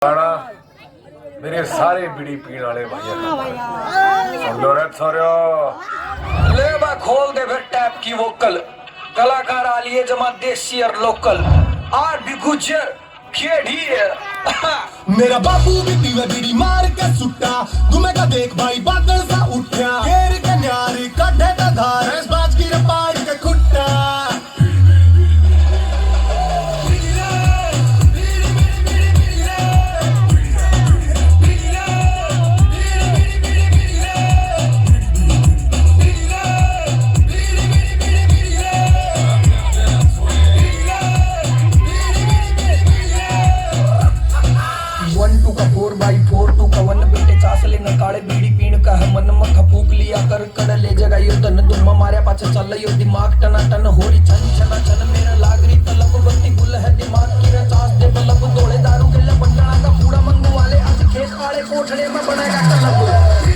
गाना मेरे सारे बीड़ी पीने वाले भाइयों सुन लो रे छोरियो। ले बा खोल दे फिर टैप की वोकल कलाकार आलिए जमा देसी और लोकल आर भी गुजर खेड़ी है। मेरा बाबू भी पीवे बीड़ी मार के सुट्टा तुम्हें का देख भाई बादल सा उठ्या घेर के न्यारी कड्ढे का धार इस बाज की रपाड़ के खुट्टा काले बीड़ी पीण का है मन मखा फूक लिया कर कड़ ले जगह यो धन दुम्मा मारे पाछे चल यो दिमाग टना टन होरी छन छना छन मेरा लागरी तलब बत्ती गुल है दिमाग की रचास दे बलब दौड़े दारू के ले बंडना का पूरा मंगू वाले आज खेत वाले कोठड़े में बनेगा कलब।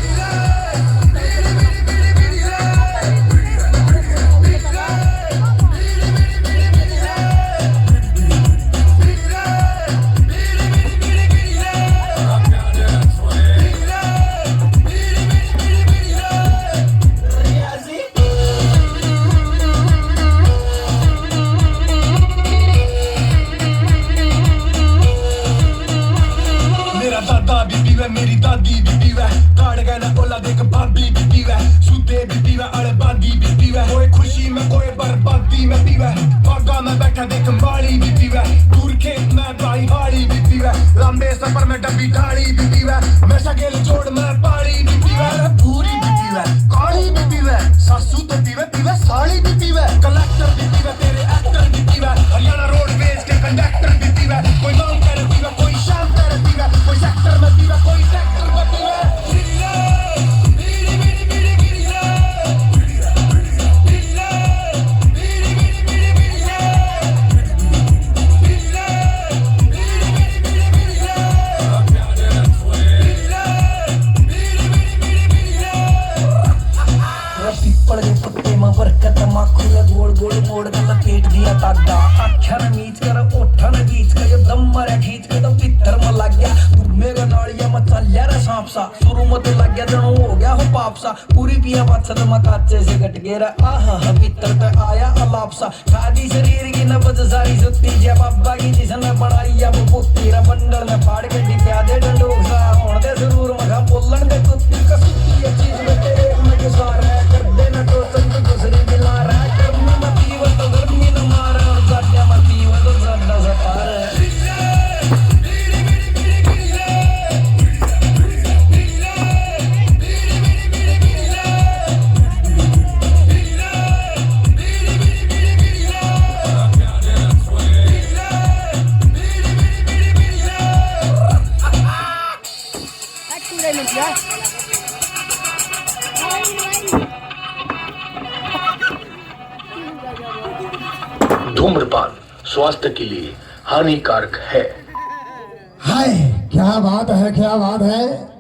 मेरी दादी भी पीवे काट गए ना ओला देख भाभी भी पीवे सुते भी पीवे अड़े बादी भी पीवे कोई खुशी में कोई बर्बादी में पीवे बागा में बैठा देख बाड़ी भी पीवे दूर खेत में भाई हाड़ी भी पीवे लंबे सफर में डब्बी ढाड़ी भी पीवे हमेशा गेल जोड़ में पाड़ी भी पीवे पूरी भी पीवे काली भी पीवे सासू तो पीवे पीवे साड़ी भी पीवे कलेक्टर भी पीवे तेरे एक्टर भी पीवे हरियाणा रोडवेज के कंडक्टर भी पीवे कोई मांग करे पीवे कोई शाम करे पीवे कोई सेक्टर में पीवे कोई सेक्टर में पीवे। गोल गोल मोड़ कर पेट दिया ताड़ा अक्षर नीच कर ओठन गीच कर दम मरे खींच के तो पित्तर में लग गया घूमे का नाड़िया में चल रे सांप सा शुरू में तो लग गया जनो हो गया हो पाप सा पूरी पिया पत्थर में काचे से कट गया आहा पित्तर पे आया अलाप सा खादी शरीर की नब्ज सारी सुत्ती जब अब्बा की जिसने बनाई अब पुत्ती रा बंडल में फाड़ के डिप्या दे डंडोक सा होने दे जरूर मखा बोलन के कुत्ती का सुत्ती चीज में तेरे में के सार है कर देना तो संग दूसरी दिला रहा है तो गर्मी न मारे और जाड्या मती वो तो ज्यादा सतार है। धूम्रपान स्वास्थ्य के लिए हानिकारक है। हाय क्या बात है क्या बात है।